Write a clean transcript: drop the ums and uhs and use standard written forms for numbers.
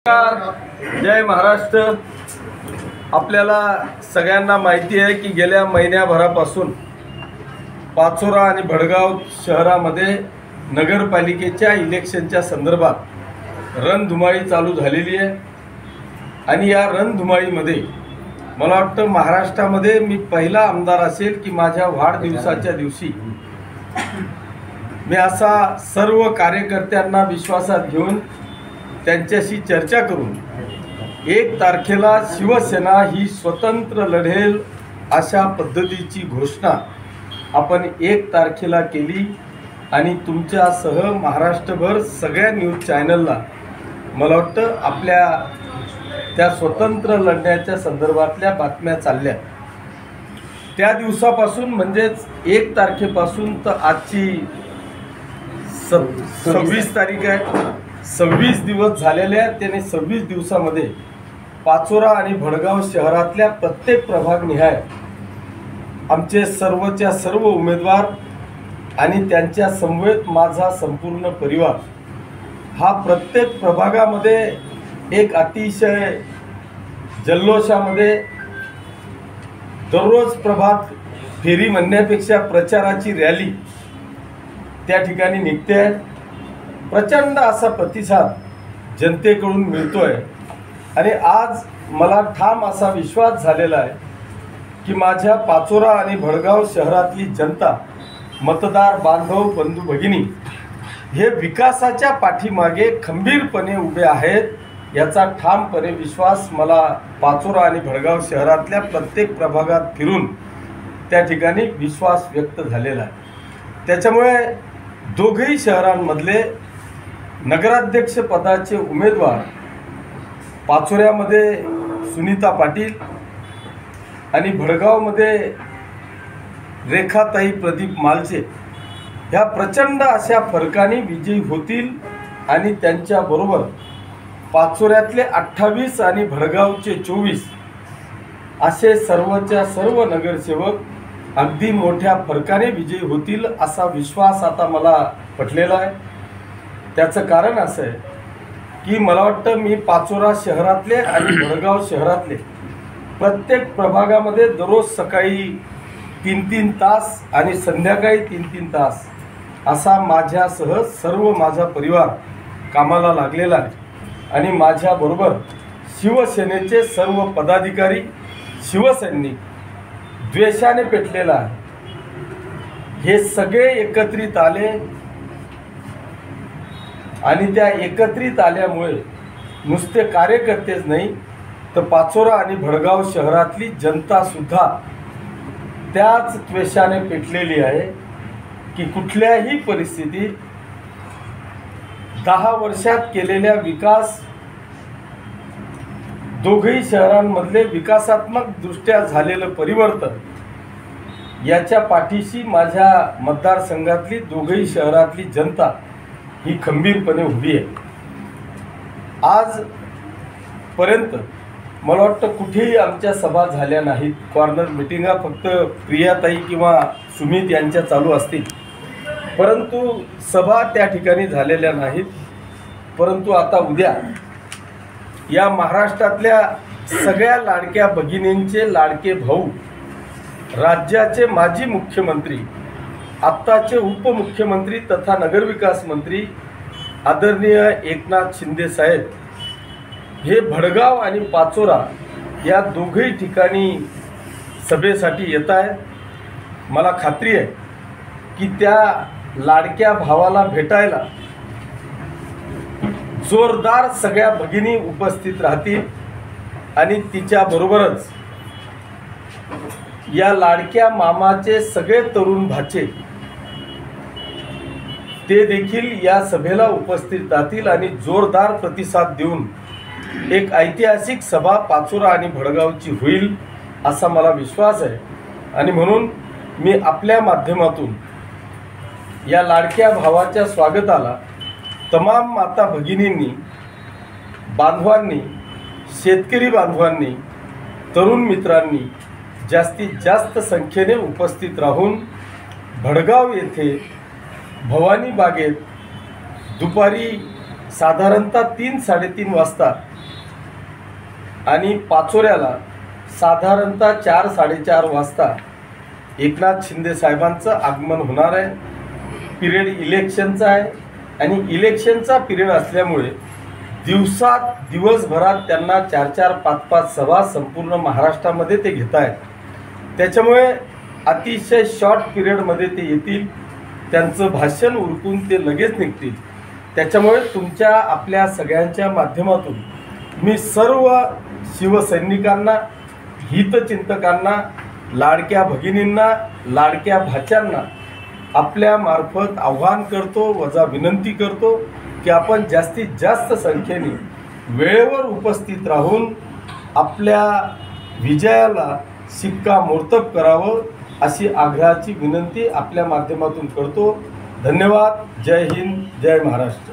जय महाराष्ट्र। आपल्याला सगळ्यांना माहिती आहे की गेल्या महिन्याभरापासून पाचोरा आणि भडगाव शहरामध्ये नगरपालिकेच्या इलेक्शनच्या संदर्भात रणधुमाळी चालू झालेली आहे। आणि या रणधुमाळीमध्ये मला वाटतं महाराष्ट्रामध्ये मी पहिला आमदार असेल की माझ्या वाढदिवसाच्या दिवशी मी असा सर्व कार्यकर्त्यांना विश्वासात घेऊन त्यांच्याशी चर्चा करून 1 तारखेला शिवसेना ही स्वतंत्र लढेल अशा पद्धतीची घोषणा आपण 1 तारखेला केली। आणि तुमच्यासह महाराष्ट्रभर सगळ्या न्यूज चॅनलला मला वाटतं आपल्या त्या स्वतंत्र लढण्याच्या संदर्भातल्या बातम्या चालल्या। त्या दिवसापासून म्हणजेच 1 तारखेपासून तर आजची 26 तारीख आहे, 26 दिवस झालेले आहेत। त्याने 26 दिवसामध्ये पाचोरा आणि भडगाव शहरातल्या प्रत्येक प्रभाग निहाय आमचे सर्वच्या सर्व उमेदवार आणि त्यांच्या समवेत माझा संपूर्ण परिवार हा प्रत्येक प्रभागामध्ये एक अतिशय जल्लोषामध्ये दररोज प्रभात फेरी म्हणण्यापेक्षा प्रचाराची रॅली त्या ठिकाणी निघते आहे। प्रचंड असा प्रतिसाद जनतेकडून मिळतोय आणि आज मला ठाम असा विश्वास झालेला आहे की माझ्या पाचोरा आणि भडगाव शहरातली जनता, मतदार बांधव, बंधू भगिनी हे विकासाच्या पाठीमागे खंबीरपणे उभे आहेत याचा ठामपणे विश्वास मला पाचोरा आणि भडगाव शहरातल्या प्रत्येक प्रभागात फिरून त्या ठिकाणी विश्वास व्यक्त झालेला आहे। त्याच्यामुळे दोघेही शहरांमधले नगराध्यक्ष पदाचे उमेदवार पाचोऱ्यामध्ये सुनीता पाटील आणि भडगावमध्ये रेखाताई प्रदीप मालचे ह्या प्रचंड अशा फरकाने विजयी होतील। आणि त्यांच्याबरोबर पाचोऱ्यातले 28 आणि भडगावचे 24 असे सर्वच्या सर्व नगरसेवक अगदी मोठ्या फरकाने विजयी होतील असा विश्वास आता मला पटलेला आहे। त्याचं कारण असं आहे की मला वाटतं मी पाचोरा शहरातले आणि भडगाव शहरातले प्रत्येक प्रभागामध्ये दररोज सकाळी 3-3 तास आणि संध्याकाळी 3-3 तास असा माझ्यासह सर्व माझा परिवार कामाला लागलेला आहे। आणि माझ्याबरोबर शिवसेनेचे सर्व पदाधिकारी, शिवसैनिक द्वेषाने पेटलेला आहे। हे सगळे एकत्रित आले आणि त्या एकत्रित आल्यामुळे नुसते कार्यकर्तेच नाही तर पाचोरा आणि भडगाव शहरातली जनता सुद्धा त्याच द्वेषाने पेटलेली आहे की कुठल्याही परिस्थितीत 10 वर्षात केलेल्या विकास, दोघेही शहरांमधले विकासात्मक दृष्ट्या झालेलं परिवर्तन याच्या पाठीशी माझ्या मतदारसंघातली दोघेही शहरातली जनता ही खंबीरपणे उभी आहे। आजपर्यंत मला वाटतं कुठेही आमच्या सभा झाल्या नाहीत, कॉर्नर मिटिंगा फक्त प्रियाताई किंवा सुमित यांच्या चालू असतील, परंतु सभा त्या ठिकाणी झालेल्या नाहीत। परंतु आता उद्या या महाराष्ट्रातल्या सगळ्या लाडक्या भगिनींचे लाडके भाऊ, राज्याचे माजी मुख्यमंत्री, आत्ताचे उपमुख्यमंत्री तथा नगरविकास मंत्री आदरणीय एकनाथ शिंदे साहेब हे भडगाव आणि पाचोरा या दोघेही ठिकाणी सभेसाठी येत आहेत। मला खात्री आहे की त्या लाडक्या भावाला भेटायला जोरदार सगळ्या भगिनी उपस्थित राहतील आणि तिच्याबरोबरच या लाडक्या मामाचे सगळे तरुण भाचे ते देखील या सभेला उपस्थित राहतील आणि जोरदार प्रतिसाद देऊन एक ऐतिहासिक सभा पाचोरा आणि भडगावची होईल असा मला विश्वास आहे। आणि म्हणून मी आपल्या माध्यमातून या लाडक्या भावाच्या स्वागताला तमाम माता भगिनींनी, बांधवांनी, शेतकरी बांधवांनी, तरुण मित्रांनी जास्तीत जास्त संख्येने उपस्थित राहून भडगाव येथे भवानी बागेत दुपारी साधारणतः 3-3:30 वाजता आणि पाचोऱ्याला साधारणतः 4-4:30 वाजता एकनाथ शिंदे साहेबांचं आगमन होणार आहे. पिरियड इलेक्शनचा आहे आणि इलेक्शनचा पिरियड असल्यामुळे दिवसभरात त्यांना 4-4, 5-5 सभा संपूर्ण महाराष्ट्रामध्ये ते घेत आहेत. त्याच्यामुळे अतिशय शॉर्ट पिरियडमध्ये ते येतील. त्यांचं भाषण उरकून ते लगेच निघतील. त्याच्यामुळे तुमच्या आपल्या सगळ्यांच्या माध्यमातून मी सर्व शिवसैनिकांना, हितचिंतकांना, लाडक्या भगिनींना, लाडक्या भाच्यांना आपल्या मार्फत आव्हान करतो, वजा विनंती करतो की आपण जास्तीत जास्त संख्येने वेळेवर उपस्थित राहून आपल्या विजयाला शिक्कामोर्तब करावं अशी आग्रहाची विनंती आपल्या माध्यमातून करतो. धन्यवाद. जय हिंद, जय महाराष्ट्र.